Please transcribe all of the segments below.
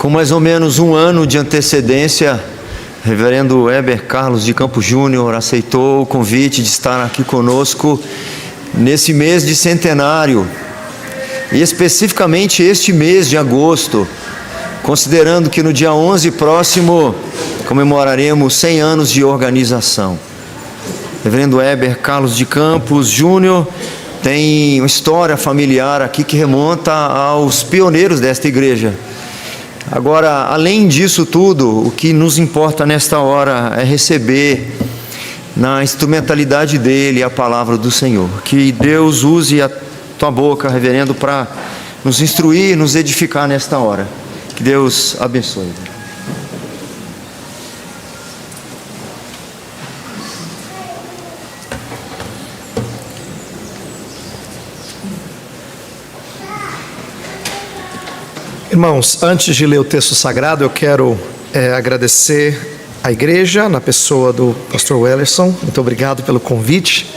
Com mais ou menos um ano de antecedência, reverendo Heber Carlos de Campos Júnior aceitou o convite de estar aqui conosco nesse mês de centenário, e especificamente este mês de agosto, considerando que no dia 11 próximo comemoraremos 100 anos de organização. Reverendo Heber Carlos de Campos Júnior tem uma história familiar aqui que remonta aos pioneiros desta igreja. Agora, além disso tudo, o que nos importa nesta hora é receber na instrumentalidade dele a palavra do Senhor. Que Deus use a tua boca, reverendo, para nos instruir, nos edificar nesta hora. Que Deus abençoe. Irmãos, antes de ler o texto sagrado, eu quero agradecer à igreja, na pessoa do pastor Wellerson. Muito obrigado pelo convite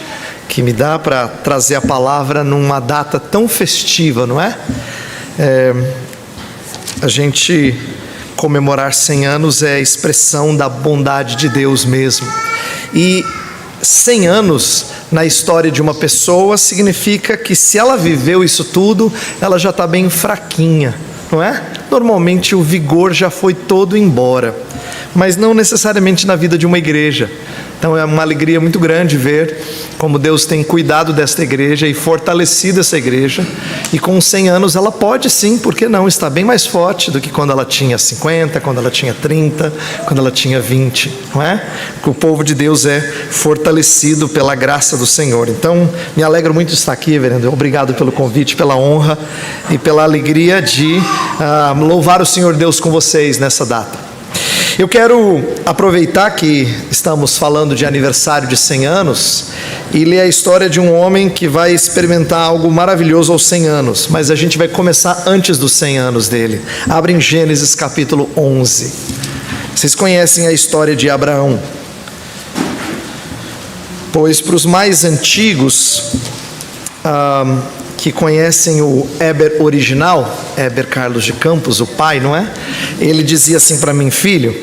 que me dá para trazer a palavra numa data tão festiva, não é? A gente comemorar 100 anos é a expressão da bondade de Deus mesmo. E 100 anos na história de uma pessoa significa que, se ela viveu isso tudo, ela já está bem fraquinha, não é? Normalmente o vigor já foi todo embora, mas não necessariamente na vida de uma igreja. Então é uma alegria muito grande ver como Deus tem cuidado desta igreja e fortalecido essa igreja. E com 100 anos ela pode sim, por que não, estar bem mais forte do que quando ela tinha 50, quando ela tinha 30, quando ela tinha 20, não é? Porque o povo de Deus é fortalecido pela graça do Senhor. Então me alegro muito de estar aqui, reverendo. Obrigado pelo convite, pela honra e pela alegria de louvar o Senhor Deus com vocês nessa data. Eu quero aproveitar que estamos falando de aniversário de 100 anos e ler a história de um homem que vai experimentar algo maravilhoso aos 100 anos, mas a gente vai começar antes dos 100 anos dele. Abre em Gênesis capítulo 11. Vocês conhecem a história de Abraão, pois para os mais antigos que conhecem o Heber original, Heber Carlos de Campos, o pai, não é? Ele dizia assim para mim: filho,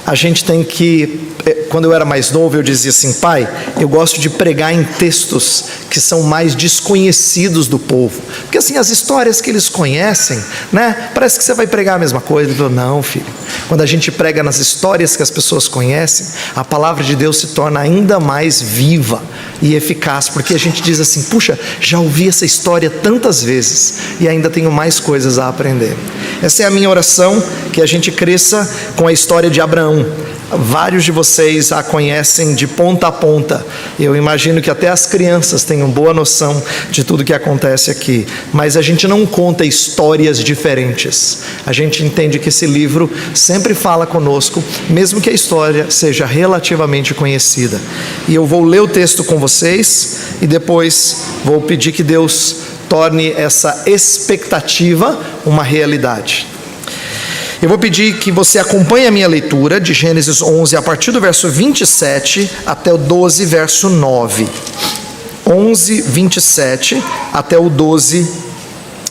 a gente tem que... Quando eu era mais novo, eu dizia assim: pai, eu gosto de pregar em textos que são mais desconhecidos do povo, porque assim, as histórias que eles conhecem, né, parece que você vai pregar a mesma coisa. Ele falou: não, filho, quando a gente prega nas histórias que as pessoas conhecem, a palavra de Deus se torna ainda mais viva e eficaz, porque a gente diz assim: puxa, já ouvi essa história tantas vezes e ainda tenho mais coisas a aprender. Essa é a minha oração, que a gente cresça com a história de Abraão. Vários de vocês a conhecem de ponta a ponta. Eu imagino que até as crianças tenham boa noção de tudo que acontece aqui. Mas a gente não conta histórias diferentes. A gente entende que esse livro sempre fala conosco, mesmo que a história seja relativamente conhecida. E eu vou ler o texto com vocês e depois vou pedir que Deus torne essa expectativa uma realidade. Eu vou pedir que você acompanhe a minha leitura de Gênesis 11, a partir do verso 27 até o 12, verso 9. 11, 27 até o 12,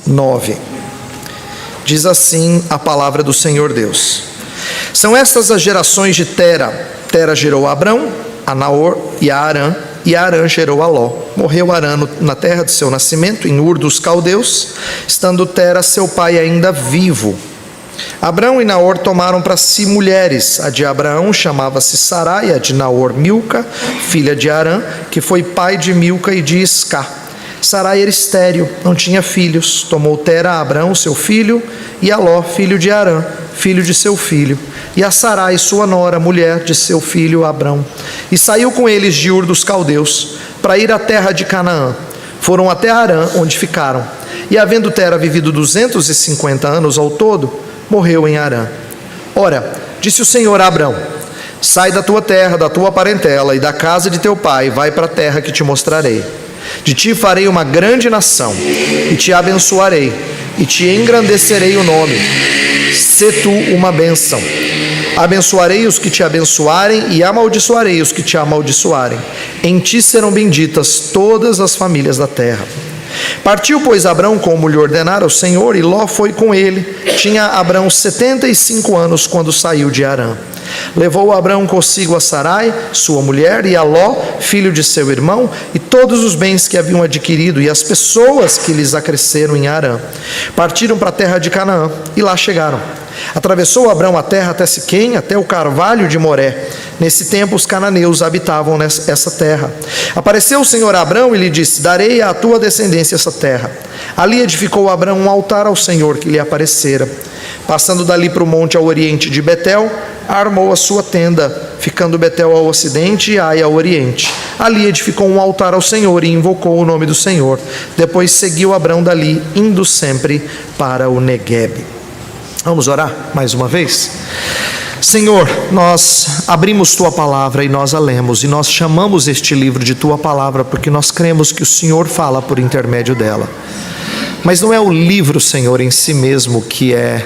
9. Diz assim a palavra do Senhor Deus: são estas as gerações de Tera. Tera gerou a Abrão, a Naor e a Arã, e Arã gerou a Ló. Morreu Arã na terra de seu nascimento, em Ur dos Caldeus, estando Tera seu pai ainda vivo. Abrão e Naor tomaram para si mulheres. A de Abraão chamava-se Sarai, e a de Naor Milca, filha de Arã, que foi pai de Milca e de Iscá. Sarai era estéril, não tinha filhos. Tomou Tera a Abrão, seu filho, e a Ló, filho de Arã, filho de seu filho, e a Sarai, sua nora, mulher de seu filho Abrão, e saiu com eles de Ur dos Caldeus, para ir à terra de Canaã. Foram até Arã, onde ficaram. E havendo Tera vivido 250 anos ao todo, morreu em Arã. Ora, disse o Senhor a Abrão: sai da tua terra, da tua parentela e da casa de teu pai, vai para a terra que te mostrarei. De ti farei uma grande nação, e te abençoarei, e te engrandecerei o nome. Sê tu uma bênção. Abençoarei os que te abençoarem, e amaldiçoarei os que te amaldiçoarem. Em ti serão benditas todas as famílias da terra. Partiu, pois, Abrão como lhe ordenara o Senhor, e Ló foi com ele. Tinha Abrão 75 anos quando saiu de Harã. Levou Abrão consigo a Sarai, sua mulher, e a Ló, filho de seu irmão, e todos os bens que haviam adquirido, e as pessoas que lhes acresceram em Harã. Partiram para a terra de Canaã, e lá chegaram. Atravessou Abrão a terra até Siquém, até o carvalho de Moré. Nesse tempo os cananeus habitavam essa terra. Apareceu o Senhor a Abrão e lhe disse: darei à tua descendência essa terra. Ali edificou Abrão um altar ao Senhor que lhe aparecera. Passando dali para o monte ao oriente de Betel, armou a sua tenda, ficando Betel ao ocidente e Ai ao oriente. Ali edificou um altar ao Senhor e invocou o nome do Senhor. Depois seguiu Abrão dali, indo sempre para o Neguebe. Vamos orar mais uma vez? Senhor, nós abrimos Tua palavra e nós a lemos, e nós chamamos este livro de Tua palavra porque nós cremos que o Senhor fala por intermédio dela. Mas não é o livro, Senhor, em si mesmo que é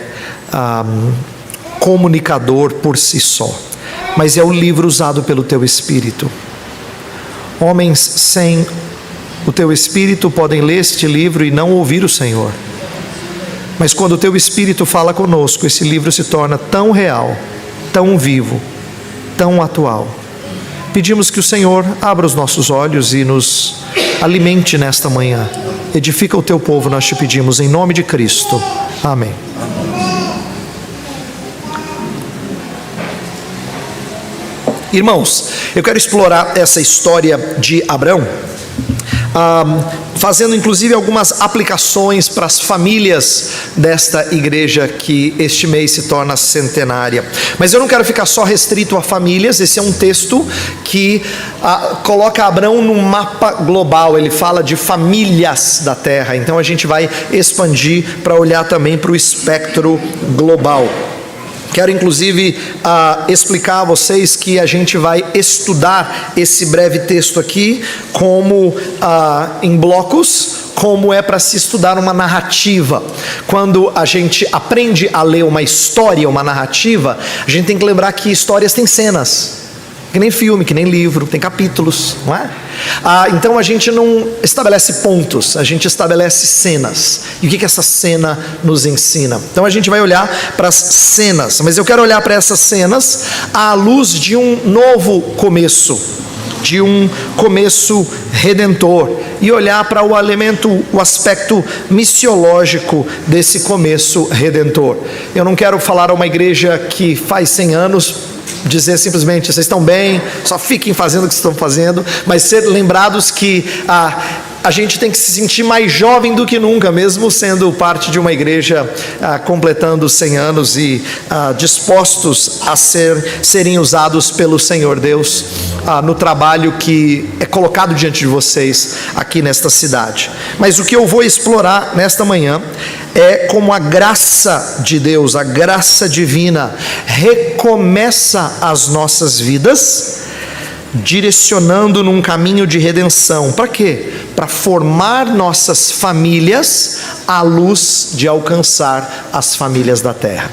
comunicador por si só, mas é o livro usado pelo Teu Espírito. Homens sem o Teu Espírito podem ler este livro e não ouvir o Senhor. Mas quando o Teu Espírito fala conosco, esse livro se torna tão real, tão vivo, tão atual. Pedimos que o Senhor abra os nossos olhos e nos alimente nesta manhã. Edifica o Teu povo, nós te pedimos, em nome de Cristo. Amém. Irmãos, eu quero explorar essa história de Abrão, fazendo inclusive algumas aplicações para as famílias desta igreja que este mês se torna centenária. Mas eu não quero ficar só restrito a famílias. Esse é um texto que coloca Abrão num mapa global. Ele fala de famílias da terra, então a gente vai expandir para olhar também para o espectro global. Quero inclusive explicar a vocês que a gente vai estudar esse breve texto aqui como em blocos, como é para se estudar uma narrativa. Quando a gente aprende a ler uma história, uma narrativa, a gente tem que lembrar que histórias têm cenas. Que nem filme, que nem livro, tem capítulos, não é? Então a gente não estabelece pontos, a gente estabelece cenas. E o que essa cena nos ensina? Então a gente vai olhar para as cenas, mas eu quero olhar para essas cenas à luz de um novo começo, de um começo redentor, e olhar para o aspecto missiológico desse começo redentor. Eu não quero falar a uma igreja que faz 100 anos, dizer simplesmente, vocês estão bem, só fiquem fazendo o que estão fazendo, mas ser lembrados que a gente tem que se sentir mais jovem do que nunca, mesmo sendo parte de uma igreja completando 100 anos e dispostos a serem usados pelo Senhor Deus no trabalho que é colocado diante de vocês aqui nesta cidade. Mas o que eu vou explorar nesta manhã é como a graça de Deus, a graça divina, recomeça as nossas vidas, direcionando num caminho de redenção. Para quê? Para formar nossas famílias à luz de alcançar as famílias da terra.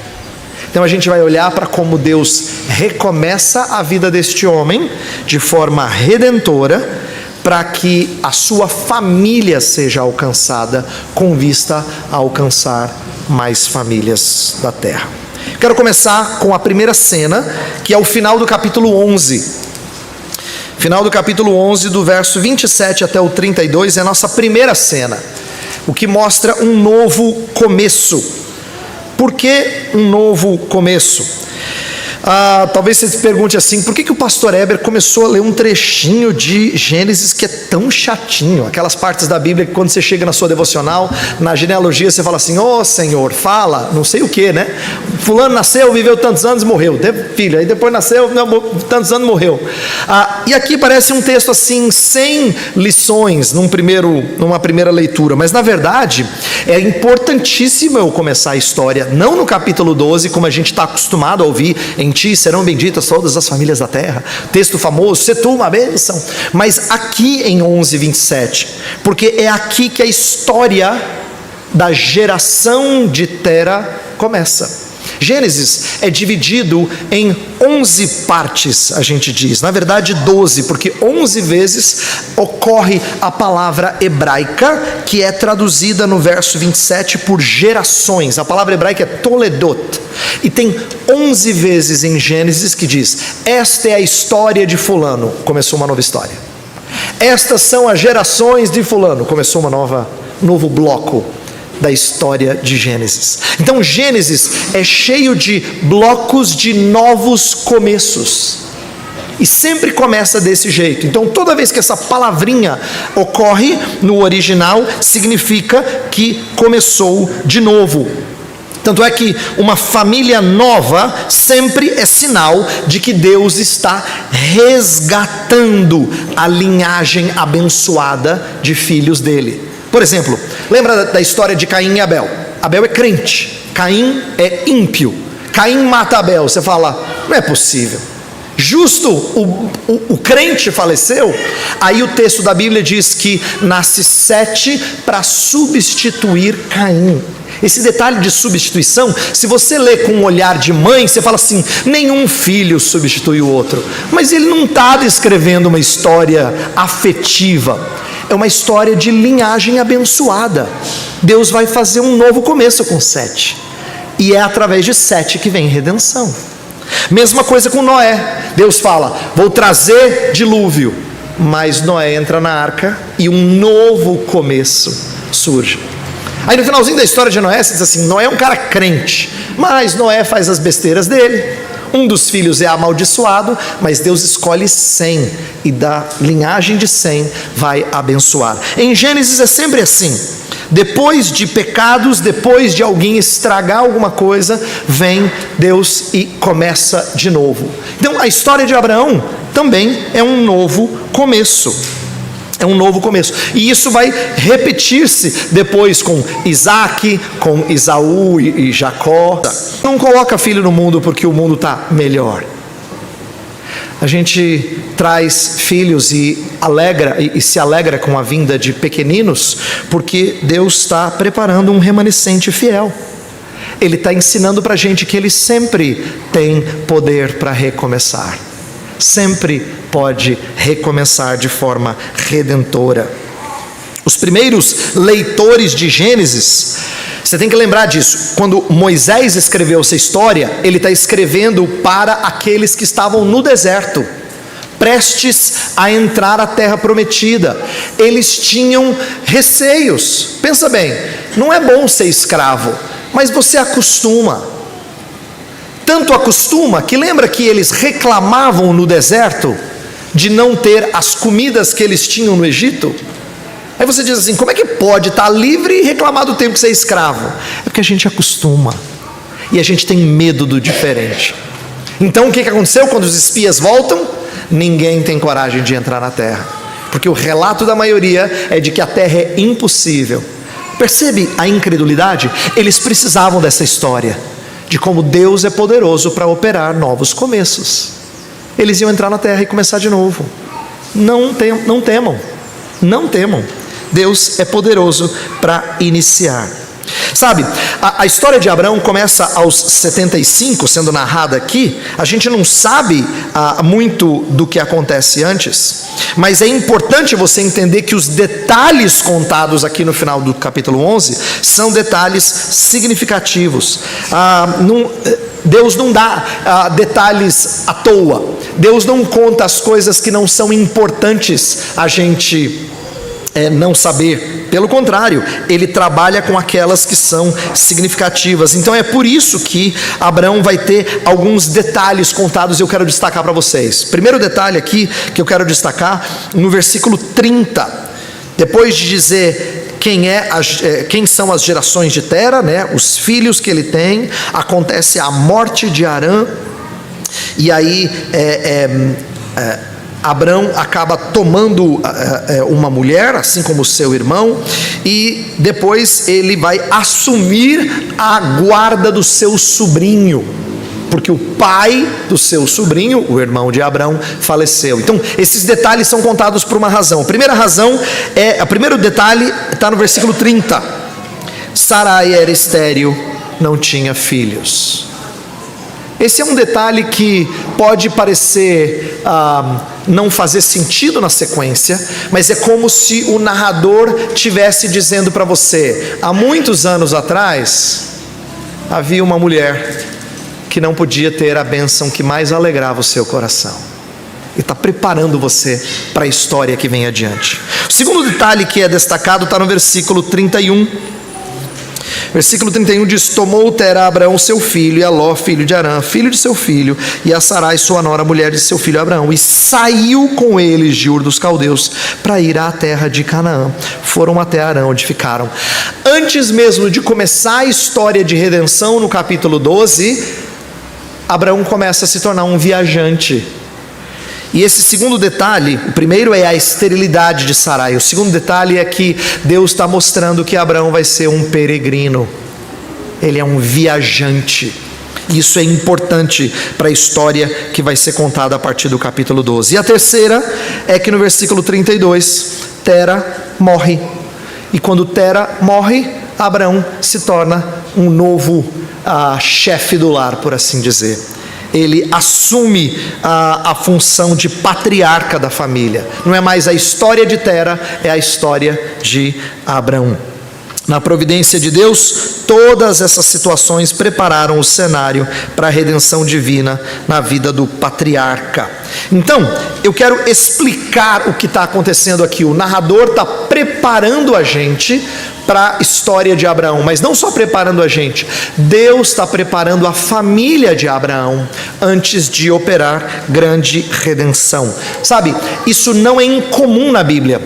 Então a gente vai olhar para como Deus recomeça a vida deste homem de forma redentora, para que a sua família seja alcançada, com vista a alcançar mais famílias da terra. Quero começar com a primeira cena, que é o final do capítulo 11. Final do capítulo 11, do verso 27 até o 32, é a nossa primeira cena, o que mostra um novo começo. Por que um novo começo? Talvez você se pergunte assim, por que o pastor Heber começou a ler um trechinho de Gênesis que é tão chatinho? Aquelas partes da Bíblia que quando você chega na sua devocional, na genealogia, você fala assim: ô Senhor, fala, não sei o que, né? Fulano nasceu, viveu tantos anos, morreu, teve filho, aí depois nasceu, tantos anos, morreu. E aqui parece um texto assim, sem lições numa primeira leitura, mas na verdade é importantíssimo eu começar a história, não no capítulo 12, como a gente está acostumado a ouvir: em ti serão benditas todas as famílias da terra, texto famoso, se tu uma bênção, mas aqui em 11:27, porque é aqui que a história da geração de Tera começa. Gênesis é dividido em 11 partes, a gente diz. Na verdade 12, porque 11 vezes ocorre a palavra hebraica, que é traduzida no verso 27 por gerações. A palavra hebraica é toledot. E tem 11 vezes em Gênesis que diz: esta é a história de fulano, começou uma nova história. Estas são as gerações de fulano, começou novo bloco da história de Gênesis. Então Gênesis é cheio de blocos de novos começos, e sempre começa desse jeito. Então toda vez que essa palavrinha ocorre no original, significa que começou de novo. Tanto é que uma família nova sempre é sinal de que Deus está resgatando a linhagem abençoada de filhos dele. Por exemplo, lembra da história de Caim e Abel? Abel é crente, Caim é ímpio. Caim mata Abel. Você fala, não é possível. Justo o crente faleceu. Aí o texto da Bíblia diz que nasce Sete para substituir Caim. Esse detalhe de substituição, se você lê com um olhar de mãe, você fala assim: nenhum filho substitui o outro. Mas ele não está descrevendo uma história afetiva, é uma história de linhagem abençoada. Deus vai fazer um novo começo com Sete, e é através de Sete que vem redenção. Mesma coisa com Noé. Deus fala: vou trazer dilúvio, mas Noé entra na arca e um novo começo surge. Aí no finalzinho da história de Noé, você diz assim: Noé é um cara crente, mas Noé faz as besteiras dele, um dos filhos é amaldiçoado, mas Deus escolhe Sem, e da linhagem de Sem vai abençoar. Em Gênesis é sempre assim: depois de pecados, depois de alguém estragar alguma coisa, vem Deus e começa de novo. Então a história de Abraão também é um novo começo. É um novo começo. E isso vai repetir-se depois com Isaac, com Esaú e Jacó. Não coloca filho no mundo porque o mundo está melhor. A gente traz filhos e se alegra com a vinda de pequeninos, porque Deus está preparando um remanescente fiel. Ele está ensinando para a gente que Ele sempre tem poder para recomeçar. Sempre pode recomeçar de forma redentora. Os primeiros leitores de Gênesis, você tem que lembrar disso. Quando Moisés escreveu essa história, ele está escrevendo para aqueles que estavam no deserto, prestes a entrar à terra prometida. Eles tinham receios. Pensa bem, não é bom ser escravo, mas você acostuma. Tanto acostuma que lembra que eles reclamavam no deserto de não ter as comidas que eles tinham no Egito? Aí você diz assim: como é que pode estar livre e reclamar do tempo que você é escravo? É porque a gente acostuma, e a gente tem medo do diferente. Então o que aconteceu quando os espias voltam? Ninguém tem coragem de entrar na terra, porque o relato da maioria é de que a terra é impossível. Percebe a incredulidade? Eles precisavam dessa história de como Deus é poderoso para operar novos começos. Eles iam entrar na terra e começar de novo. Não temam. Deus é poderoso para iniciar. Sabe, a história de Abraão começa aos 75, sendo narrada aqui. A gente não sabe muito do que acontece antes, mas é importante você entender que os detalhes contados aqui no final do capítulo 11 são detalhes significativos. Deus não dá detalhes à toa. Deus não conta as coisas que não são importantes a gente não saber. Pelo contrário, Ele trabalha com aquelas que são significativas. Então é por isso que Abraão vai ter alguns detalhes contados, e eu quero destacar para vocês. Primeiro detalhe aqui que eu quero destacar, no versículo 30, depois de dizer quem são as gerações de Tera, né, os filhos que ele tem, acontece a morte de Harã, e aí Abraão acaba tomando uma mulher, assim como seu irmão, e depois ele vai assumir a guarda do seu sobrinho, porque o pai do seu sobrinho, o irmão de Abraão, faleceu. Então esses detalhes são contados por uma razão. A primeira razão o primeiro detalhe está no versículo 30. Sarai era estéril, não tinha filhos. Esse é um detalhe que pode parecer não fazer sentido na sequência, mas é como se o narrador tivesse dizendo para você: há muitos anos atrás, havia uma mulher que não podia ter a bênção que mais alegrava o seu coração. E está preparando você para a história que vem adiante. O segundo detalhe que é destacado está no versículo 31. Versículo 31 diz: tomou Tera Abraão seu filho, e a Ló, filho de Arã, filho de seu filho, e a Sarai, sua nora, mulher de seu filho Abraão, e saiu com eles de Ur dos Caldeus para ir à terra de Canaã. Foram até Arã, onde ficaram. Antes mesmo de começar a história de redenção, no capítulo 12, Abraão começa a se tornar um viajante. E esse segundo detalhe, o primeiro é a esterilidade de Sarai. O segundo detalhe é que Deus está mostrando que Abraão vai ser um peregrino. Ele é um viajante. Isso é importante para a história que vai ser contada a partir do capítulo 12. E a terceira é que no versículo 32, Tera morre. E quando Tera morre, Abraão se torna um novo chefe do lar, por assim dizer. Ele assume a função de patriarca da família. Não é mais a história de Tera, é a história de Abraão. Na providência de Deus, todas essas situações prepararam o cenário para a redenção divina na vida do patriarca. Então, eu quero explicar o que está acontecendo aqui. O narrador está preparando a gente para a história de Abraão, mas não só preparando a gente, Deus está preparando a família de Abraão antes de operar grande redenção. Sabe, isso não é incomum na Bíblia.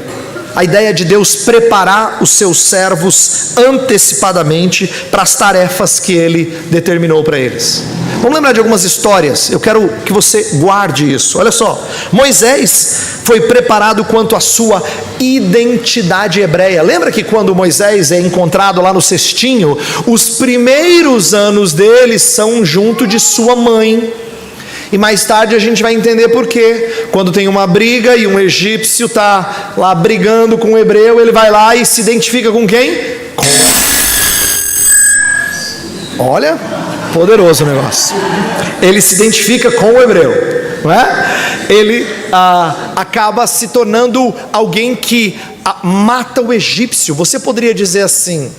A ideia de Deus preparar os seus servos antecipadamente para as tarefas que Ele determinou para eles. Vamos lembrar de algumas histórias. Eu quero que você guarde isso. Olha só, Moisés foi preparado quanto à sua identidade hebreia. Lembra que quando Moisés é encontrado lá no cestinho, os primeiros anos dele são junto de sua mãe. E mais tarde a gente vai entender por quê. Quando tem uma briga e um egípcio está lá brigando com um hebreu, ele vai lá e se identifica com quem? Olha, poderoso o negócio. Ele se identifica com o hebreu, não é? Ele acaba se tornando alguém que mata o egípcio. Você poderia dizer assim: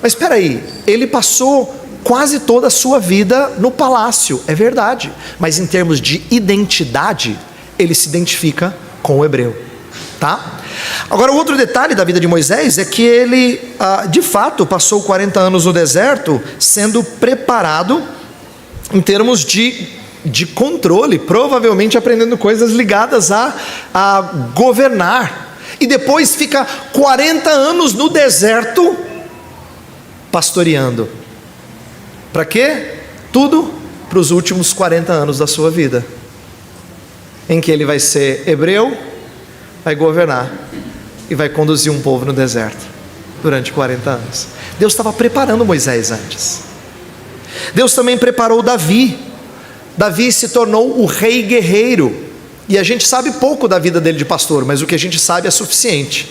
mas espera aí, ele passou quase toda a sua vida no palácio, é verdade, mas em termos de identidade, ele se identifica com o hebreu, tá? Agora, o outro detalhe da vida de Moisés é que ele, de fato, passou 40 anos no deserto, sendo preparado em termos de controle, provavelmente aprendendo coisas ligadas a governar, e depois fica 40 anos no deserto, pastoreando. Para quê? Tudo para os últimos 40 anos da sua vida, em que ele vai ser hebreu, vai governar e vai conduzir um povo no deserto durante 40 anos. Deus estava preparando Moisés antes. Deus também preparou Davi. Davi se tornou o rei guerreiro, e a gente sabe pouco da vida dele de pastor, mas o que a gente sabe é suficiente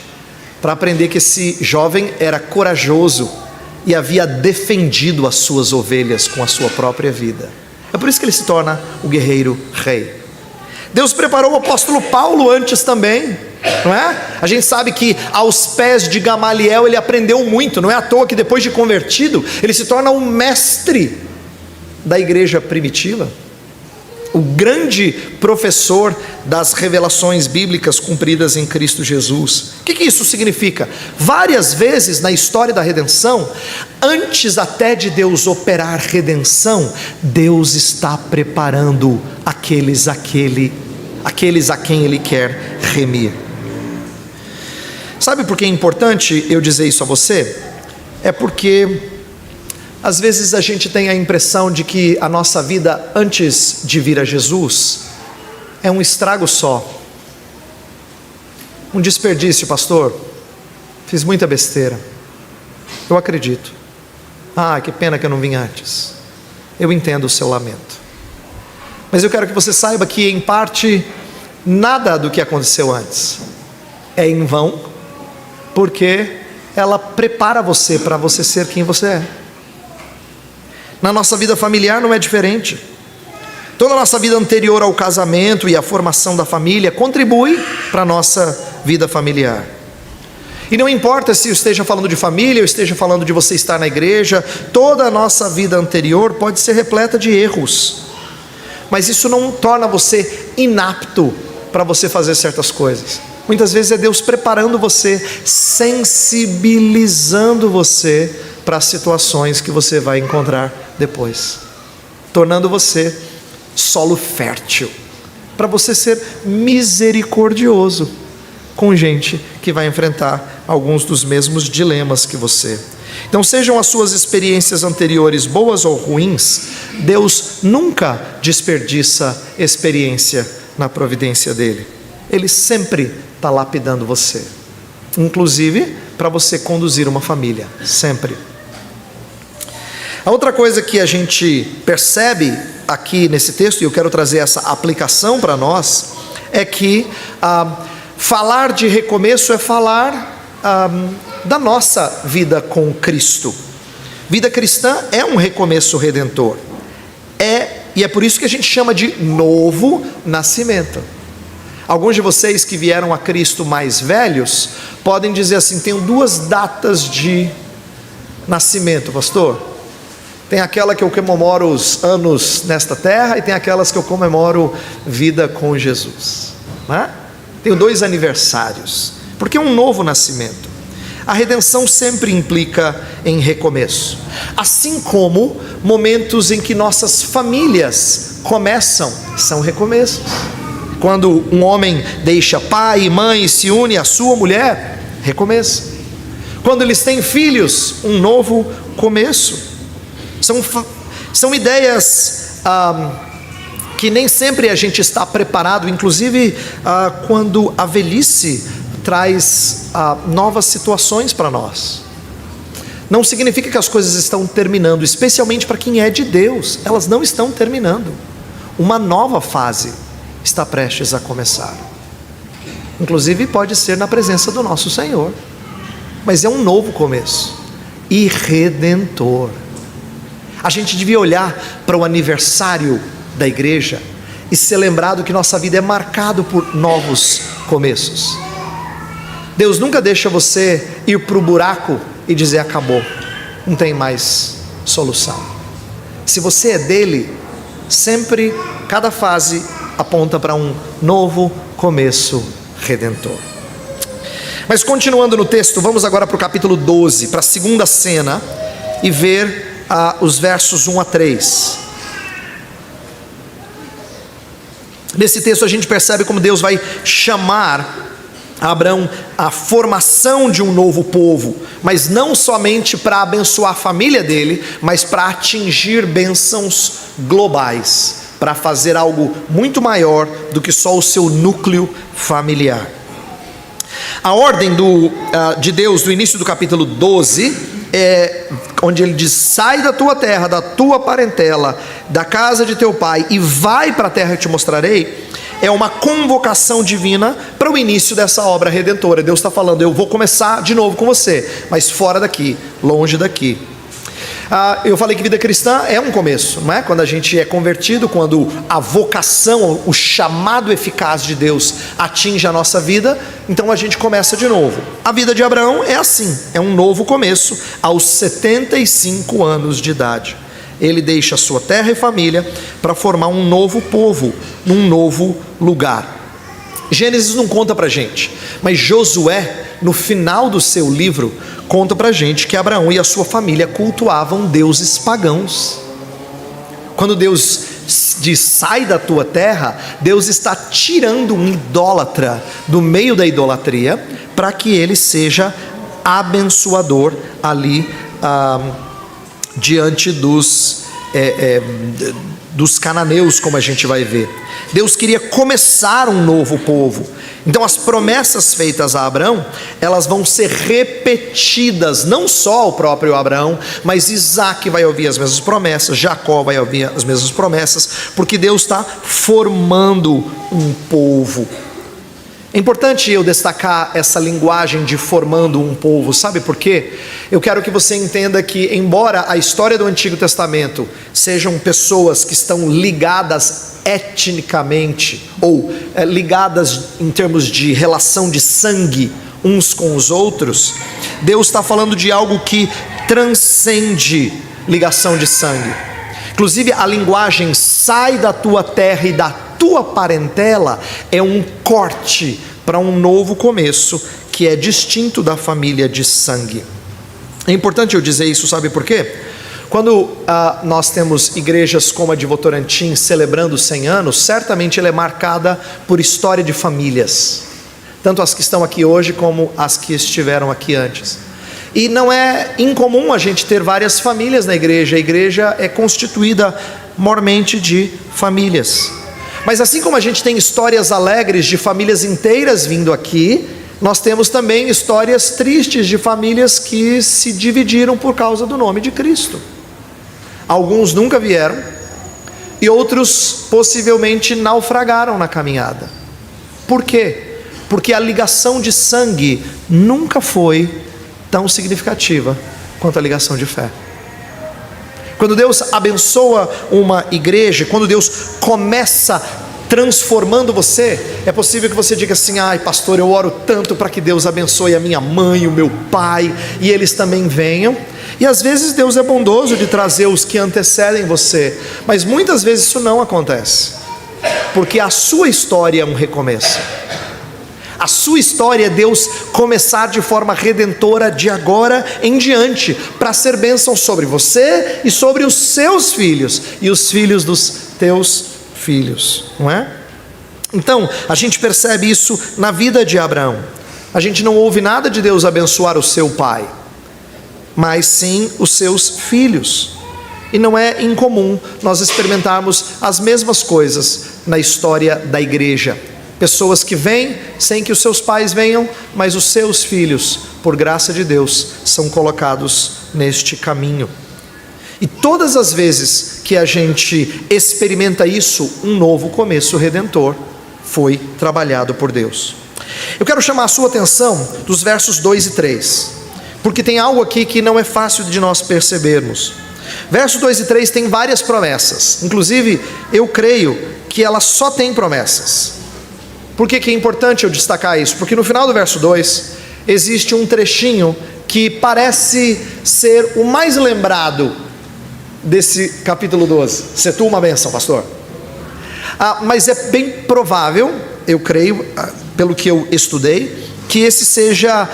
para aprender que esse jovem era corajoso e havia defendido as suas ovelhas com a sua própria vida. É por isso que ele se torna o guerreiro rei. Deus preparou o apóstolo Paulo antes também, não é? A gente sabe que aos pés de Gamaliel ele aprendeu muito. Não é à toa que depois de convertido ele se torna um mestre da igreja primitiva, o grande professor das revelações bíblicas cumpridas em Cristo Jesus. O que isso significa? Várias vezes na história da redenção, antes até de Deus operar redenção, Deus está preparando aqueles a quem Ele quer remir. Sabe por que é importante eu dizer isso a você? É porque às vezes a gente tem a impressão de que a nossa vida antes de vir a Jesus é um estrago só, um desperdício. Pastor, fiz muita besteira, eu acredito. Que pena que eu não vim antes. Eu entendo o seu lamento, mas eu quero que você saiba que em parte nada do que aconteceu antes é em vão, porque ela prepara você para você ser quem você é. Na nossa vida familiar não é diferente. Toda a nossa vida anterior ao casamento e à formação da família contribui para a nossa vida familiar. E não importa se eu esteja falando de família, eu esteja falando de você estar na igreja, toda a nossa vida anterior pode ser repleta de erros. Mas isso não torna você inapto para você fazer certas coisas. Muitas vezes é Deus preparando você, sensibilizando você para as situações que você vai encontrar depois, tornando você solo fértil, para você ser misericordioso com gente que vai enfrentar alguns dos mesmos dilemas que você. Então, sejam as suas experiências anteriores boas ou ruins, Deus nunca desperdiça experiência na providência dele. Ele sempre está lapidando você, inclusive para você conduzir uma família, sempre. A outra coisa que a gente percebe aqui nesse texto, e eu quero trazer essa aplicação para nós, é que falar de recomeço é falar da nossa vida com Cristo. Vida cristã é um recomeço redentor, e é por isso que a gente chama de novo nascimento. Alguns de vocês que vieram a Cristo mais velhos podem dizer assim: tenho duas datas de nascimento, pastor. Tem aquela que eu comemoro os anos nesta terra, e tem aquelas que eu comemoro vida com Jesus, né? Tenho 2 aniversários, porque é um novo nascimento. A redenção sempre implica em recomeço, assim como momentos em que nossas famílias começam, são recomeços. Quando um homem deixa pai e mãe e se une à sua mulher, recomeço. Quando eles têm filhos, um novo começo. São ideias que nem sempre a gente está preparado, inclusive quando a velhice traz novas situações para nós. Não significa que as coisas estão terminando, especialmente para quem é de Deus, elas não estão terminando. Uma nova fase está prestes a começar, inclusive pode ser na presença do nosso Senhor, mas é um novo começo e redentor. A gente devia olhar para o aniversário da igreja e ser lembrado que nossa vida é marcada por novos começos. Deus nunca deixa você ir para o buraco e dizer acabou, não tem mais solução. Se você é dele, sempre, cada fase aponta para um novo começo redentor. Mas continuando no texto, vamos agora para o capítulo 12, para a segunda cena, e ver os versos 1 a 3. Nesse texto a gente percebe como Deus vai chamar Abraão a formação de um novo povo, mas não somente para abençoar a família dele, mas para atingir bênçãos globais, para fazer algo muito maior do que só o seu núcleo familiar. A ordem de Deus do início do capítulo 12 onde ele diz: sai da tua terra, da tua parentela, da casa de teu pai e vai para a terra que te mostrarei, é uma convocação divina para o início dessa obra redentora. Deus está falando: eu vou começar de novo com você, mas fora daqui, longe daqui. Eu falei que vida cristã é um começo, não é? Quando a gente é convertido, quando a vocação, o chamado eficaz de Deus atinge a nossa vida, então a gente começa de novo. A vida de Abraão é assim, é um novo começo aos 75 anos de idade. Ele deixa a sua terra e família para formar um novo povo, num novo lugar. Gênesis não conta para gente, mas Josué, no final do seu livro, conta para gente que Abraão e a sua família cultuavam deuses pagãos. Quando Deus diz sai da tua terra, Deus está tirando um idólatra do meio da idolatria, para que ele seja abençoador ali diante dos cananeus, como a gente vai ver. Deus queria começar um novo povo. Então as promessas feitas a Abraão, elas vão ser repetidas, não só o próprio Abraão, mas Isaac vai ouvir as mesmas promessas, Jacó vai ouvir as mesmas promessas, porque Deus está formando um povo. É importante eu destacar essa linguagem de formando um povo, sabe por quê? Eu quero que você entenda que, embora a história do Antigo Testamento sejam pessoas que estão ligadas etnicamente, ou ligadas em termos de relação de sangue uns com os outros, Deus está falando de algo que transcende ligação de sangue. Inclusive a linguagem sai da tua terra e da tua parentela é um corte para um novo começo que é distinto da família de sangue. É importante eu dizer isso, sabe por quê? Quando nós temos igrejas como a de Votorantim celebrando 100 anos, certamente ela é marcada por história de famílias, tanto as que estão aqui hoje como as que estiveram aqui antes. E não é incomum a gente ter várias famílias na igreja. A igreja é constituída mormente de famílias. Mas assim como a gente tem histórias alegres de famílias inteiras vindo aqui, nós temos também histórias tristes de famílias que se dividiram por causa do nome de Cristo. Alguns nunca vieram e outros possivelmente naufragaram na caminhada. Por quê? Porque a ligação de sangue nunca foi tão significativa quanto a ligação de fé. Quando Deus abençoa uma igreja, quando Deus começa transformando você, é possível que você diga assim: ai pastor, eu oro tanto para que Deus abençoe a minha mãe, o meu pai, e eles também venham. E às vezes Deus é bondoso de trazer os que antecedem você, mas muitas vezes isso não acontece, porque a sua história é um recomeço. A sua história é Deus começar de forma redentora de agora em diante, para ser bênção sobre você e sobre os seus filhos e os filhos dos teus filhos, não é? Então, a gente percebe isso na vida de Abraão. A gente não ouve nada de Deus abençoar o seu pai, mas sim os seus filhos. E não é incomum nós experimentarmos as mesmas coisas na história da igreja. Pessoas que vêm sem que os seus pais venham, mas os seus filhos, por graça de Deus, são colocados neste caminho. E todas as vezes que a gente experimenta isso, um novo começo redentor foi trabalhado por Deus. Eu quero chamar a sua atenção dos versos 2 e 3, porque tem algo aqui que não é fácil de nós percebermos. Versos 2 e 3 tem várias promessas, inclusive eu creio que ela só tem promessas. Por que é importante eu destacar isso? Porque no final do verso 2 existe um trechinho que parece ser o mais lembrado desse capítulo 12. Se tu uma bênção, pastor. Mas é bem provável, eu creio, pelo que eu estudei, que esse seja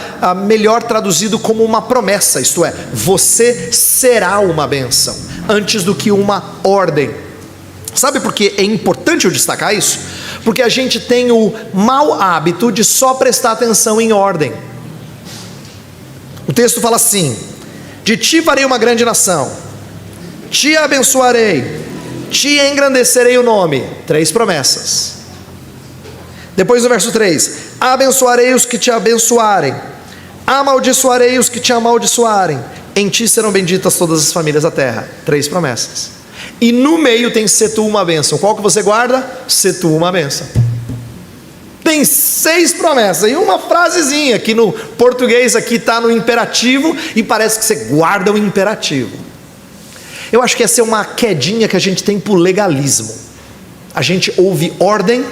melhor traduzido como uma promessa, isto é, você será uma bênção, antes do que uma ordem. Sabe por que é importante eu destacar isso? Porque a gente tem o mau hábito de só prestar atenção em ordem. O texto fala assim: de ti farei uma grande nação, te abençoarei, te engrandecerei o nome. 3 promessas. Depois no verso 3: abençoarei os que te abençoarem, amaldiçoarei os que te amaldiçoarem, em ti serão benditas todas as famílias da terra. 3 promessas. E no meio tem se tu uma bênção. Qual que você guarda? Se tu uma bênção. Tem 6 promessas e uma frasezinha que no português aqui está no imperativo e parece que você guarda o imperativo. Eu acho que essa é uma quedinha que a gente tem por legalismo. A gente ouve ordem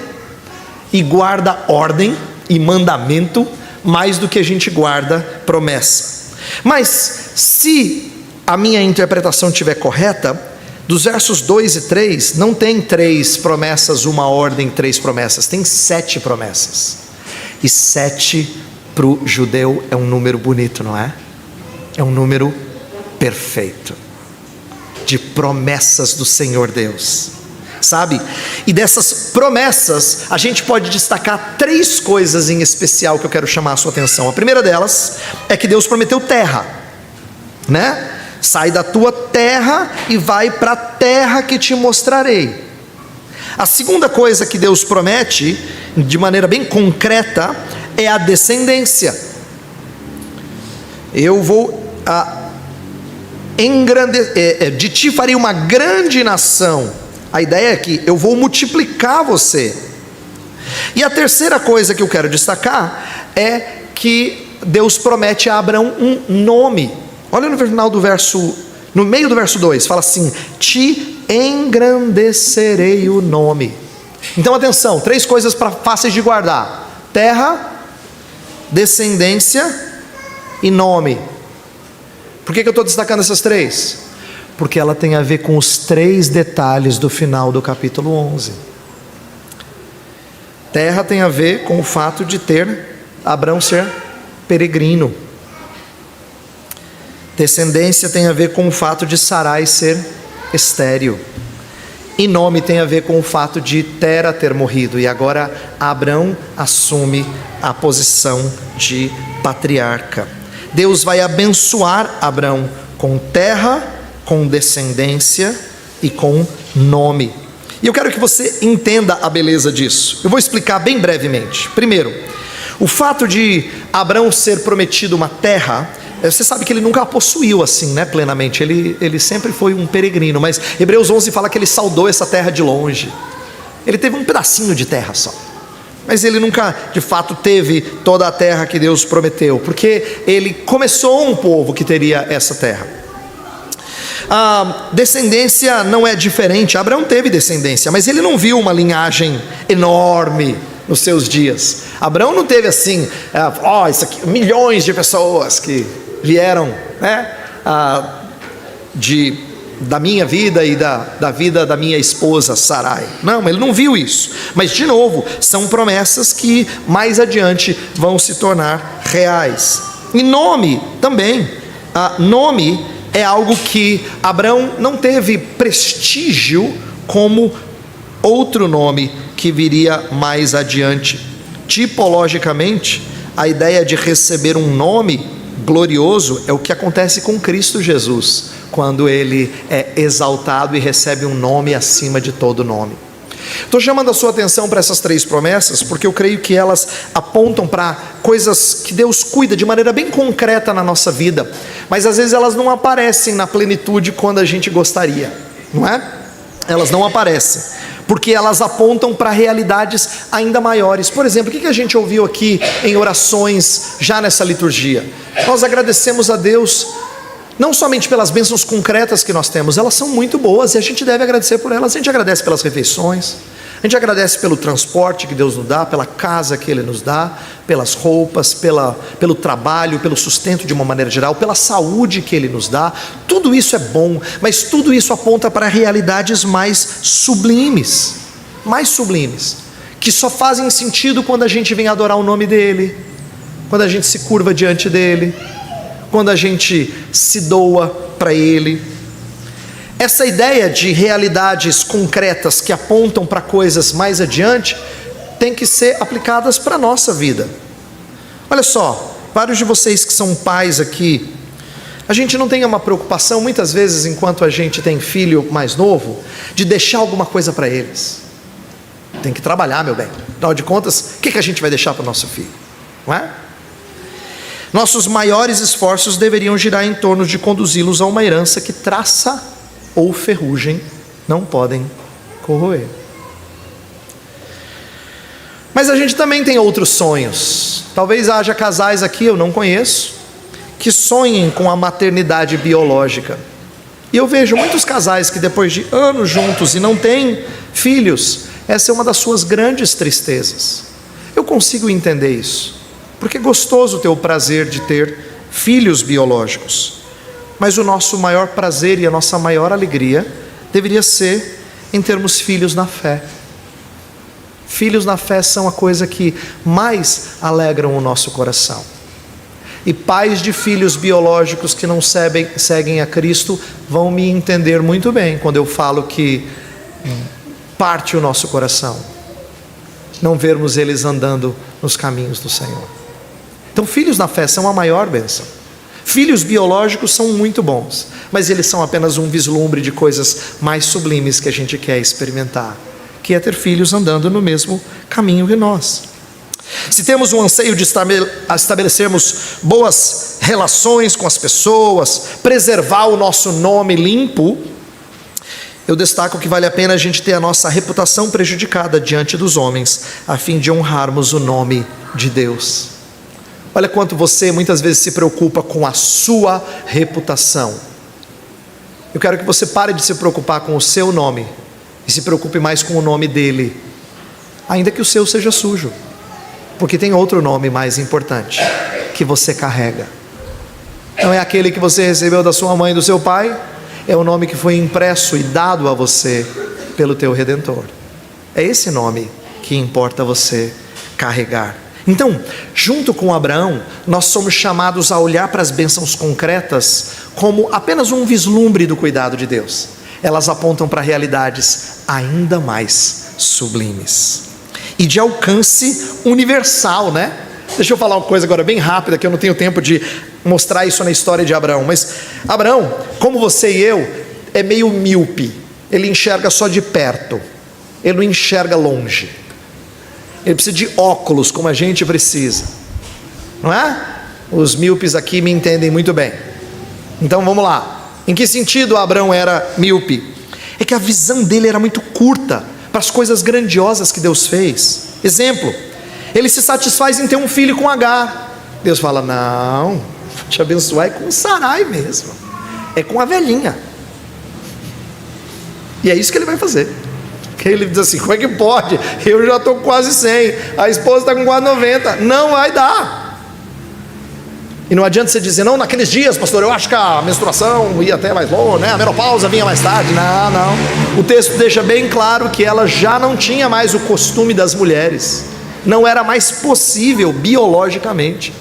e guarda ordem e mandamento mais do que a gente guarda promessa. Mas se a minha interpretação estiver correta, dos versos 2 e 3, não tem 3 promessas, uma ordem, 3 promessas, tem 7 promessas. E 7 para o judeu é um número bonito, não é? É um número perfeito, de promessas do Senhor Deus, sabe? E dessas promessas, a gente pode destacar 3 coisas em especial que eu quero chamar a sua atenção. A primeira delas é que Deus prometeu terra, né? Sai da tua terra e vai para a terra que te mostrarei. A segunda coisa que Deus promete, de maneira bem concreta, é a descendência. Eu vou de ti farei uma grande nação. A ideia é que eu vou multiplicar você. E a terceira coisa que eu quero destacar é que Deus promete a Abraão um nome. Olha no final do verso, no meio do verso 2, fala assim: te engrandecerei o nome. Então atenção, 3 coisas fáceis de guardar: terra, descendência e nome. Por que eu estou destacando essas 3? Porque ela tem a ver com os 3 detalhes do final do capítulo 11. Terra tem a ver com o fato de Abraão ser peregrino. Descendência tem a ver com o fato de Sarai ser estéril. E nome tem a ver com o fato de Tera ter morrido. E agora Abraão assume a posição de patriarca. Deus vai abençoar Abraão com terra, com descendência e com nome. E eu quero que você entenda a beleza disso. Eu vou explicar bem brevemente. Primeiro, o fato de Abraão ser prometido uma terra, você sabe que ele nunca a possuiu assim, né, plenamente. Ele sempre foi um peregrino, mas Hebreus 11 fala que ele saudou essa terra de longe. Ele teve um pedacinho de terra só, mas ele nunca de fato teve toda a terra que Deus prometeu, porque ele começou um povo que teria essa terra. A descendência não é diferente. Abraão teve descendência, mas ele não viu uma linhagem enorme nos seus dias. Abraão não teve assim, isso aqui, milhões de pessoas que vieram, né, da minha vida e da vida da minha esposa Sarai. Não, ele não viu isso. Mas de novo, são promessas que mais adiante vão se tornar reais. E nome também. Nome é algo que Abraão não teve prestígio como outro nome que viria mais adiante. Tipologicamente, a ideia de receber um nome glorioso é o que acontece com Cristo Jesus, quando ele é exaltado e recebe um nome acima de todo nome. Estou chamando a sua atenção para essas 3 promessas, porque eu creio que elas apontam para coisas que Deus cuida de maneira bem concreta na nossa vida, mas às vezes elas não aparecem na plenitude quando a gente gostaria, não é? Elas não aparecem, porque elas apontam para realidades ainda maiores. Por exemplo, o que a gente ouviu aqui em orações já nessa liturgia? Nós agradecemos a Deus não somente pelas bênçãos concretas que nós temos, elas são muito boas e a gente deve agradecer por elas. A gente agradece pelas refeições, a gente agradece pelo transporte que Deus nos dá, pela casa que Ele nos dá, pelas roupas, pelo trabalho, pelo sustento de uma maneira geral, pela saúde que Ele nos dá. Tudo isso é bom, mas tudo isso aponta para realidades mais sublimes, que só fazem sentido quando a gente vem adorar o nome dEle, quando a gente se curva diante dEle, quando a gente se doa para Ele. Essa ideia de realidades concretas que apontam para coisas mais adiante tem que ser aplicadas para a nossa vida. Olha só, vários de vocês que são pais aqui, a gente não tem uma preocupação muitas vezes, enquanto a gente tem filho mais novo, de deixar alguma coisa para eles. Tem que trabalhar, meu bem. Afinal de contas, o que a gente vai deixar para o nosso filho? Não é? Nossos maiores esforços deveriam girar em torno de conduzi-los a uma herança que traça ou ferrugem não podem corroer. Mas a gente também tem outros sonhos. Talvez haja casais aqui, eu não conheço, que sonhem com a maternidade biológica. E eu vejo muitos casais que depois de anos juntos e não têm filhos, essa é uma das suas grandes tristezas. Eu consigo entender isso, porque é gostoso ter o prazer de ter filhos biológicos. Mas o nosso maior prazer e a nossa maior alegria deveria ser em termos filhos na fé. Filhos na fé são a coisa que mais alegram o nosso coração. E pais de filhos biológicos que não seguem a Cristo vão me entender muito bem quando eu falo que parte o nosso coração não vermos eles andando nos caminhos do Senhor. Então, filhos na fé são a maior bênção. Filhos biológicos são muito bons, mas eles são apenas um vislumbre de coisas mais sublimes que a gente quer experimentar, que é ter filhos andando no mesmo caminho que nós. Se temos um anseio de estabelecermos boas relações com as pessoas, preservar o nosso nome limpo, eu destaco que vale a pena a gente ter a nossa reputação prejudicada diante dos homens, a fim de honrarmos o nome de Deus. Olha quanto você muitas vezes se preocupa com a sua reputação. Eu quero que você pare de se preocupar com o seu nome e se preocupe mais com o nome dele, ainda que o seu seja sujo, porque tem outro nome mais importante que você carrega. Não é aquele que você recebeu da sua mãe e do seu pai, é o nome que foi impresso e dado a você pelo teu Redentor. É esse nome que importa você carregar. Então, junto com Abraão, nós somos chamados a olhar para as bênçãos concretas como apenas um vislumbre do cuidado de Deus. Elas apontam para realidades ainda mais sublimes e de alcance universal, né? Deixa eu falar uma coisa agora bem rápida, que eu não tenho tempo de mostrar isso na história de Abraão. Mas Abraão, como você e eu, é meio míope. Ele enxerga só de perto, ele não enxerga longe. Ele precisa de óculos, como a gente precisa, não é? Os míopes aqui me entendem muito bem. Então vamos lá. Em que sentido Abraão era míope? É que a visão dele era muito curta para as coisas grandiosas que Deus fez. Exemplo, ele se satisfaz em ter um filho com Agar. Deus fala: não, vou te abençoar é com Sarai mesmo, é com a velhinha. E é isso que ele vai fazer. Ele diz assim: como é que pode? Eu já estou com quase 100, a esposa está com quase 90, não vai dar. E não adianta você dizer: não, naqueles dias, pastor, eu acho que a menstruação ia até mais longe, né? A menopausa vinha mais tarde. Não. O texto deixa bem claro que ela já não tinha mais o costume das mulheres, não era mais possível biologicamente.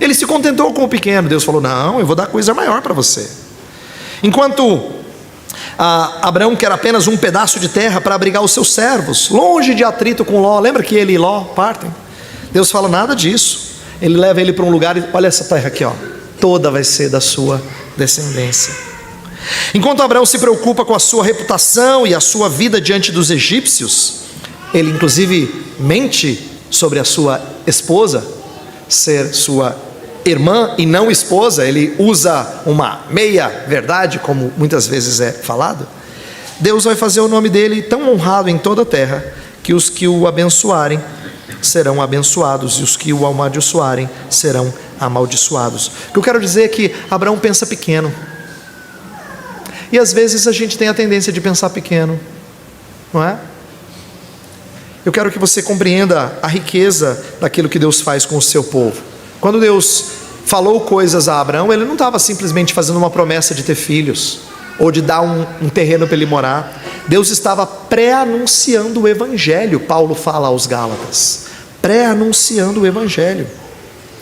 Ele se contentou com o pequeno. Deus falou: não, eu vou dar coisa maior para você. Enquanto Abraão quer apenas um pedaço de terra para abrigar os seus servos, longe de atrito com Ló. Lembra que ele e Ló partem? Deus fala: nada disso. Ele leva ele para um lugar e olha essa terra aqui, ó, toda vai ser da sua descendência. Enquanto Abraão se preocupa com a sua reputação e a sua vida diante dos egípcios, ele inclusive mente sobre a sua esposa ser sua irmã e não esposa. Ele usa uma meia verdade, como muitas vezes é falado. Deus vai fazer o nome dele tão honrado em toda a terra, que os que o abençoarem serão abençoados e os que o amaldiçoarem serão amaldiçoados. O que eu quero dizer é que Abraão pensa pequeno, e às vezes a gente tem a tendência de pensar pequeno, não é? Eu quero que você compreenda a riqueza daquilo que Deus faz com o seu povo. Quando Deus falou coisas a Abraão, ele não estava simplesmente fazendo uma promessa de ter filhos, ou de dar um terreno para ele morar. Deus estava pré-anunciando o Evangelho. Paulo fala aos Gálatas, pré-anunciando o Evangelho.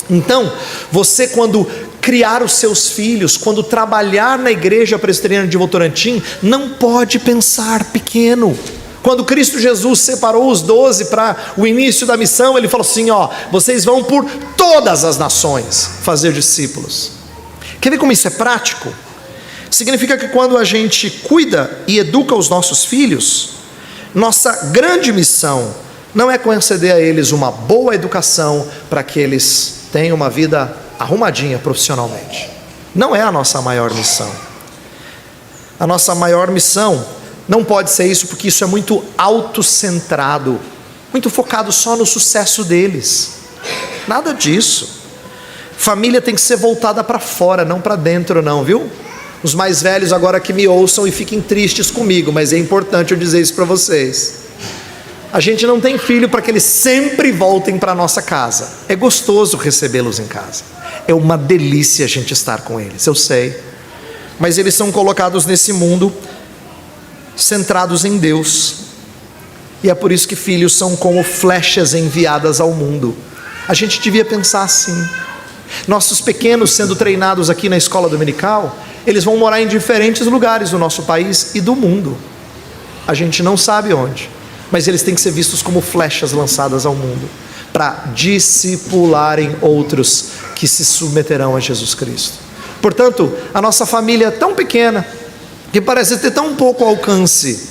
Então, você quando criar os seus filhos, quando trabalhar na igreja presbiteriana de Votorantim, não pode pensar pequeno. Quando Cristo Jesus separou os 12 para o início da missão, ele falou assim: ó, vocês vão por todas as nações fazer discípulos. Quer ver como isso é prático? Significa que quando a gente cuida e educa os nossos filhos, nossa grande missão não é conceder a eles uma boa educação para que eles tenham uma vida arrumadinha profissionalmente. Não é a nossa maior missão. A nossa maior missão não pode ser isso, porque isso é muito autocentrado, muito focado só no sucesso deles. Nada disso. Família tem que ser voltada para fora, não para dentro não, viu? Os mais velhos agora que me ouçam e fiquem tristes comigo, mas é importante eu dizer isso para vocês. A gente não tem filho para que eles sempre voltem para a nossa casa. É gostoso recebê-los em casa, é uma delícia a gente estar com eles, eu sei. Mas eles são colocados nesse mundo centrados em Deus, e é por isso que filhos são como flechas enviadas ao mundo. A gente devia pensar assim. Nossos pequenos sendo treinados aqui na escola dominical, eles vão morar em diferentes lugares do nosso país e do mundo. A gente não sabe onde, mas eles têm que ser vistos como flechas lançadas ao mundo, para discipularem outros que se submeterão a Jesus Cristo. Portanto, a nossa família é tão pequena, que parece ter tão pouco alcance.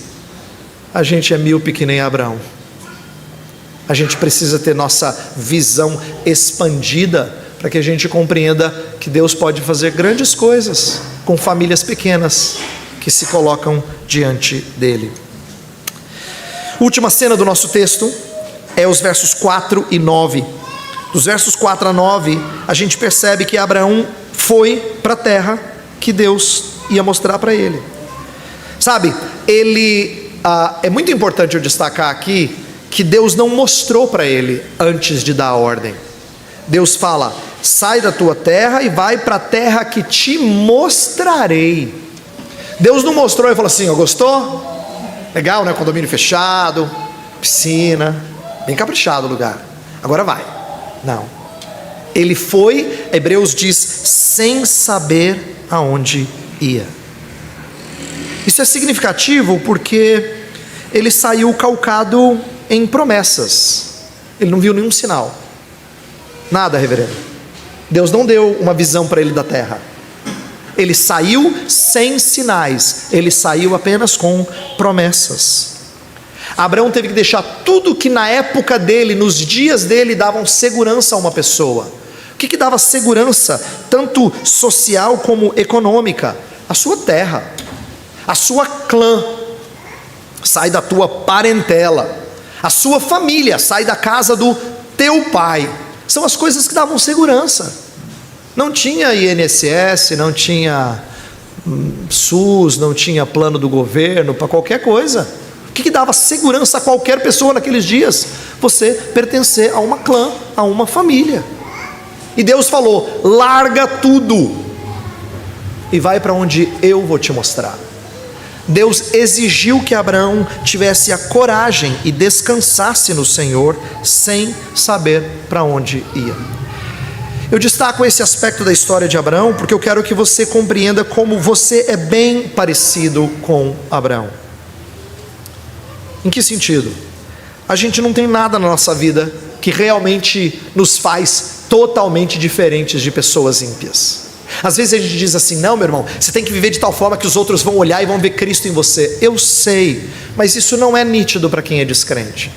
A gente é míope que nem Abraão. A gente precisa ter nossa visão expandida, para que a gente compreenda que Deus pode fazer grandes coisas com famílias pequenas, que se colocam diante dele. Última cena do nosso texto é os versos 4 e 9. Dos versos 4 a 9, a gente percebe que Abraão foi para a terra que Deus ia mostrar para ele. Sabe, é muito importante eu destacar aqui que Deus não mostrou para ele antes de dar a ordem. Deus fala: sai da tua terra e vai para a terra que te mostrarei. Deus não mostrou e falou assim: gostou? Legal, né? Condomínio fechado, piscina, bem caprichado o lugar. Agora vai. Não. Ele foi, Hebreus diz, sem saber aonde ia. Isso é significativo porque ele saiu calcado em promessas. Ele não viu nenhum sinal. Nada, reverendo. Deus não deu uma visão para ele da terra. Ele saiu sem sinais. Ele saiu apenas com promessas. Abraão teve que deixar tudo que na época dele, nos dias dele, davam segurança a uma pessoa. O que dava segurança, tanto social como econômica? A sua terra, a sua clã. Sai da tua parentela. A sua família, sai da casa do teu pai. São as coisas que davam segurança. Não tinha INSS, não tinha SUS, não tinha plano do governo para qualquer coisa. O que dava segurança a qualquer pessoa naqueles dias? Você pertencer a uma clã, a uma família. E Deus falou: larga tudo e vai para onde eu vou te mostrar. Deus exigiu que Abraão tivesse a coragem e descansasse no Senhor, sem saber para onde ia. Eu destaco esse aspecto da história de Abraão, porque eu quero que você compreenda como você é bem parecido com Abraão. Em que sentido? A gente não tem nada na nossa vida que realmente nos faz totalmente diferentes de pessoas ímpias. Às vezes a gente diz assim: não, meu irmão, você tem que viver de tal forma que os outros vão olhar e vão ver Cristo em você. Eu sei, mas isso não é nítido para quem é descrente.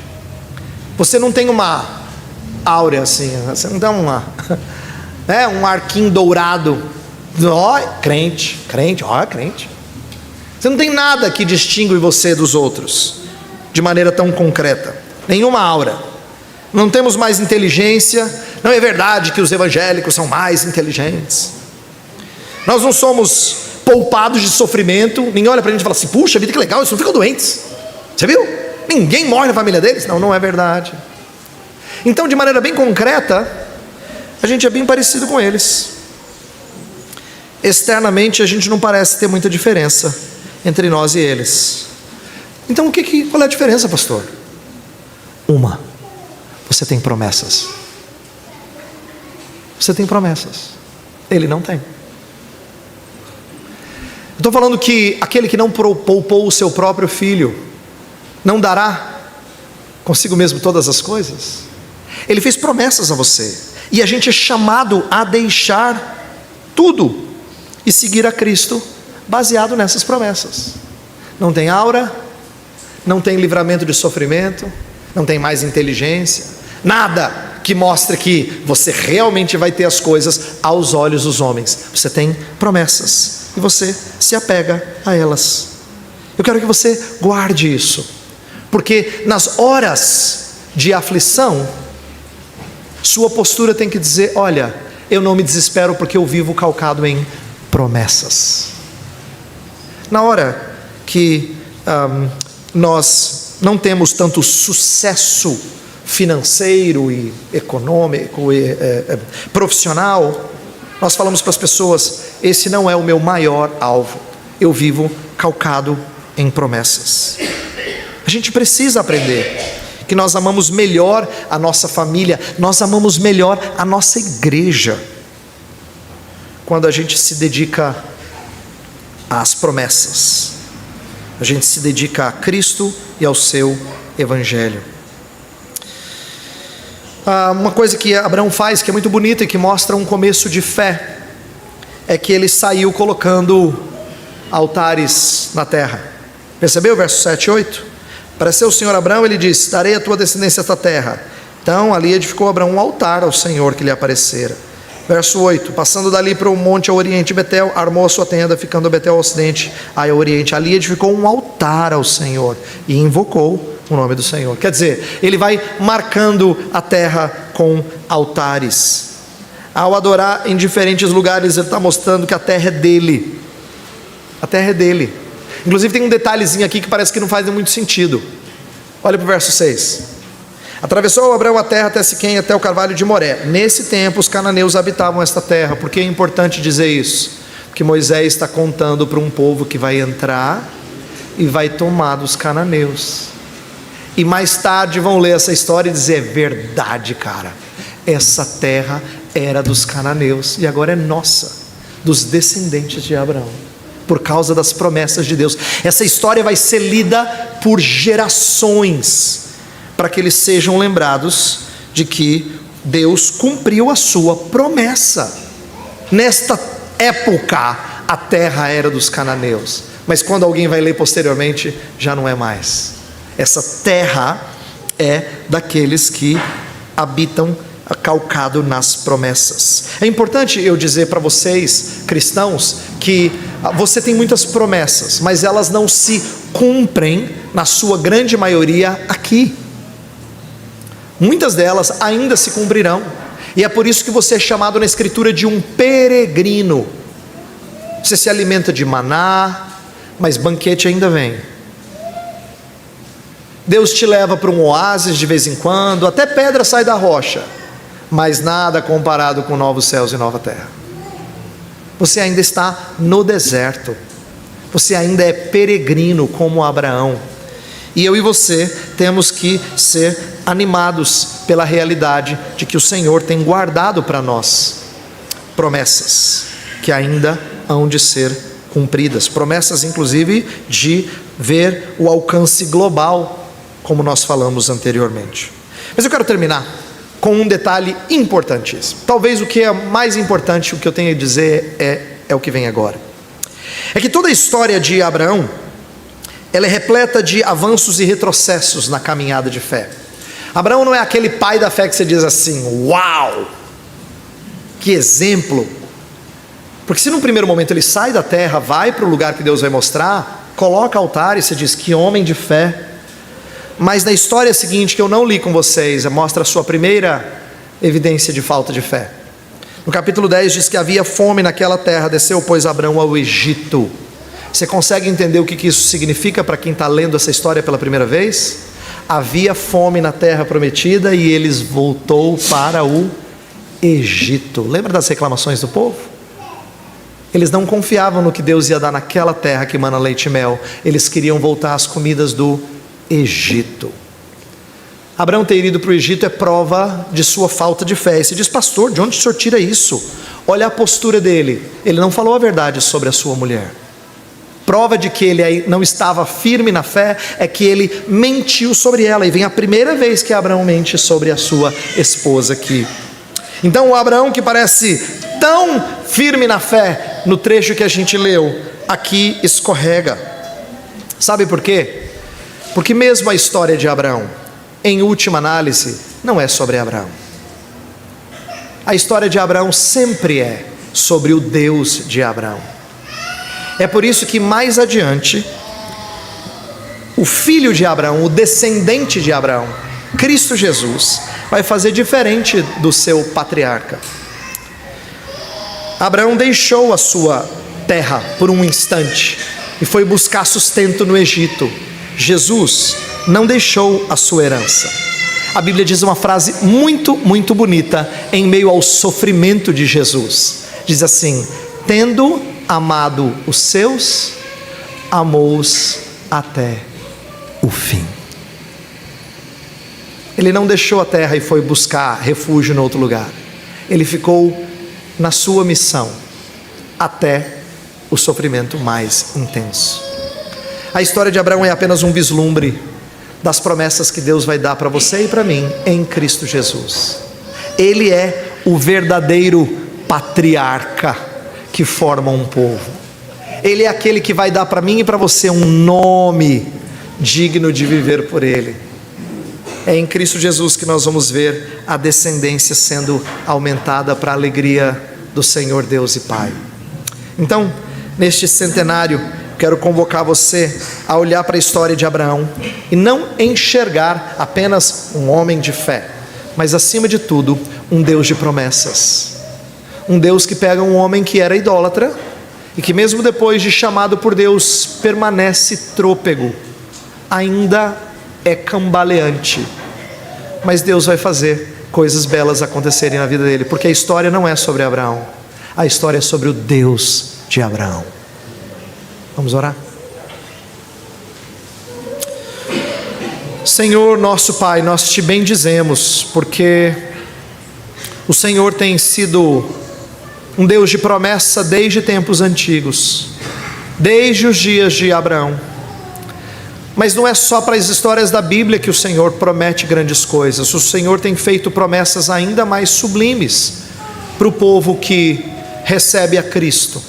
Você não tem uma áurea assim, você não dá um arquinho dourado. Ó, crente, ó, crente. Você não tem nada que distingue você dos outros de maneira tão concreta, nenhuma aura. Não temos mais inteligência. Não é verdade que os evangélicos são mais inteligentes. Nós não somos poupados de sofrimento. Ninguém olha para a gente e fala assim: puxa vida, que legal, eles não ficam doentes. Você viu? Ninguém morre na família deles. Não, não é verdade. Então, de maneira bem concreta, a gente é bem parecido com eles. Externamente a gente não parece ter muita diferença entre nós e eles. Então qual é a diferença, pastor? Uma: você tem promessas. Você tem promessas. Ele não tem. Estou falando que aquele que não poupou o seu próprio filho, não dará consigo mesmo todas as coisas? Ele fez promessas a você, e a gente é chamado a deixar tudo e seguir a Cristo baseado nessas promessas. Não tem aura, não tem livramento de sofrimento, não tem mais inteligência, nada que mostre que você realmente vai ter as coisas aos olhos dos homens. Você tem promessas e você se apega a elas. Eu quero que você guarde isso, porque nas horas de aflição, sua postura tem que dizer: olha, eu não me desespero porque eu vivo calcado em promessas. Na hora que nós não temos tanto sucesso financeiro e econômico e profissional, nós falamos para as pessoas: esse não é o meu maior alvo, eu vivo calcado em promessas. A gente precisa aprender que nós amamos melhor a nossa família, nós amamos melhor a nossa igreja, quando a gente se dedica às promessas, a gente se dedica a Cristo e ao seu Evangelho. Uma coisa que Abraão faz, que é muito bonita e que mostra um começo de fé, é que ele saiu colocando altares na terra. Percebeu o verso 7 e 8? Apareceu o Senhor Abraão, ele disse: darei a tua descendência esta terra. Então ali edificou Abraão um altar ao Senhor que lhe aparecera. Verso 8: passando dali para o monte ao oriente, Betel armou a sua tenda, ficando Betel ao ocidente, aí ao oriente. Ali edificou um altar ao Senhor e invocou o nome do Senhor. Quer dizer, ele vai marcando a terra com altares. Ao adorar em diferentes lugares, ele está mostrando que a terra é dele. A terra é dele. Inclusive tem um detalhezinho aqui que parece que não faz muito sentido. Olha para o verso 6. Atravessou Abraão a terra até Siquém, até o carvalho de Moré. Nesse tempo os cananeus habitavam esta terra. Por que é importante dizer isso? Porque Moisés está contando para um povo que vai entrar e vai tomar dos cananeus. E mais tarde vão ler essa história e dizer: é verdade, cara, essa terra era dos cananeus e agora é nossa, dos descendentes de Abraão, por causa das promessas de Deus. Essa história vai ser lida por gerações, para que eles sejam lembrados de que Deus cumpriu a sua promessa. Nesta época a terra era dos cananeus, mas quando alguém vai ler posteriormente, já não é mais. Essa terra é daqueles que habitam calcado nas promessas. É importante eu dizer para vocês, cristãos, que você tem muitas promessas, mas elas não se cumprem, na sua grande maioria, aqui. Muitas delas ainda se cumprirão, e é por isso que você é chamado na Escritura de um peregrino. Você se alimenta de maná, mas banquete ainda vem. Deus te leva para um oásis de vez em quando, até pedra sai da rocha, mas nada comparado com novos céus e nova terra. Você ainda está no deserto, você ainda é peregrino como Abraão. E eu e você temos que ser animados pela realidade de que o Senhor tem guardado para nós promessas que ainda hão de ser cumpridas, promessas inclusive de ver o alcance global, como nós falamos anteriormente. Mas eu quero terminar com um detalhe importantíssimo. Talvez o que é mais importante, o que eu tenho a dizer é o que vem agora. É que toda a história de Abraão, ela é repleta de avanços e retrocessos na caminhada de fé. Abraão não é aquele pai da fé que você diz assim: uau, que exemplo. Porque se num primeiro momento ele sai da terra, vai para o lugar que Deus vai mostrar, coloca altar e você diz: que homem de fé. Mas na história seguinte, que eu não li com vocês, mostra a sua primeira evidência de falta de fé. No capítulo 10 diz que havia fome naquela terra, desceu pois Abraão ao Egito. Você consegue entender o que isso significa para quem está lendo essa história pela primeira vez? Havia fome na terra prometida e eles voltou para o Egito. Lembra das reclamações do povo? Eles não confiavam no que Deus ia dar naquela terra que mana leite e mel. Eles queriam voltar às comidas do Egito. Abraão ter ido para o Egito é prova de sua falta de fé. E você diz: pastor, de onde o senhor tira isso? Olha a postura dele. Ele não falou a verdade sobre a sua mulher. Prova de que ele não estava firme na fé é que ele mentiu sobre ela. E vem a primeira vez que Abraão mente sobre a sua esposa aqui. Então o Abraão, que parece tão firme na fé no trecho que a gente leu, aqui escorrega. Sabe por quê? Porque mesmo a história de Abraão, em última análise, não é sobre Abraão. A história de Abraão sempre é sobre o Deus de Abraão. É por isso que mais adiante, o filho de Abraão, o descendente de Abraão, Cristo Jesus, vai fazer diferente do seu patriarca. Abraão deixou a sua terra por um instante e foi buscar sustento no Egito. Jesus não deixou a sua herança. A Bíblia diz uma frase muito, muito bonita em meio ao sofrimento de Jesus. Diz assim: tendo amado os seus, amou-os até o fim. Ele não deixou a terra e foi buscar refúgio em outro lugar. Ele ficou na sua missão até o sofrimento mais intenso. A história de Abraão é apenas um vislumbre das promessas que Deus vai dar para você e para mim em Cristo Jesus. Ele é o verdadeiro patriarca que forma um povo. Ele é aquele que vai dar para mim e para você um nome digno de viver por ele. É em Cristo Jesus que nós vamos ver a descendência sendo aumentada para a alegria do Senhor Deus e Pai. Então, neste centenário, quero convocar você a olhar para a história de Abraão e não enxergar apenas um homem de fé, mas acima de tudo, um Deus de promessas. Um Deus que pega um homem que era idólatra e que mesmo depois de chamado por Deus, permanece trôpego, ainda é cambaleante. Mas Deus vai fazer coisas belas acontecerem na vida dele, porque a história não é sobre Abraão, a história é sobre o Deus de Abraão. Vamos orar? Senhor nosso Pai, nós te bendizemos, porque o Senhor tem sido um Deus de promessa desde tempos antigos, desde os dias de Abraão. Mas não é só para as histórias da Bíblia que o Senhor promete grandes coisas. O Senhor tem feito promessas ainda mais sublimes para o povo que recebe a Cristo.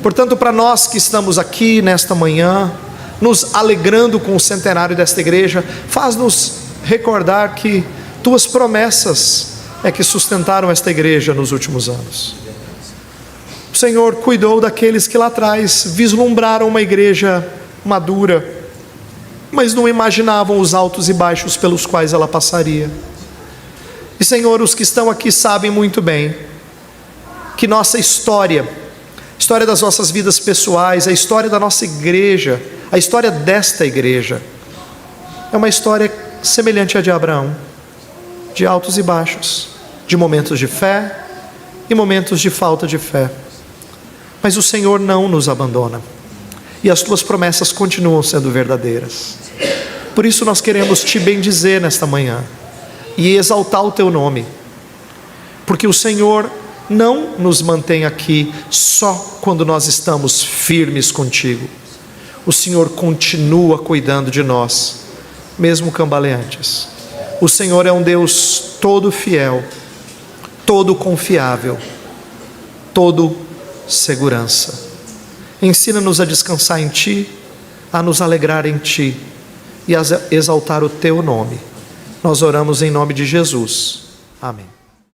Portanto, para nós que estamos aqui nesta manhã, nos alegrando com o centenário desta igreja, faz-nos recordar que tuas promessas é que sustentaram esta igreja nos últimos anos. O Senhor cuidou daqueles que lá atrás vislumbraram uma igreja madura, mas não imaginavam os altos e baixos pelos quais ela passaria. E Senhor, os que estão aqui sabem muito bem que nossa história, a história das nossas vidas pessoais, a história da nossa igreja, a história desta igreja, é uma história semelhante à de Abraão, de altos e baixos, de momentos de fé e momentos de falta de fé. Mas o Senhor não nos abandona, e as tuas promessas continuam sendo verdadeiras. Por isso nós queremos te bendizer nesta manhã e exaltar o teu nome, porque o Senhor não nos mantém aqui só quando nós estamos firmes contigo. O Senhor continua cuidando de nós, mesmo cambaleantes. O Senhor é um Deus todo fiel, todo confiável, todo segurança. Ensina-nos a descansar em Ti, a nos alegrar em Ti e a exaltar o Teu nome. Nós oramos em nome de Jesus. Amém.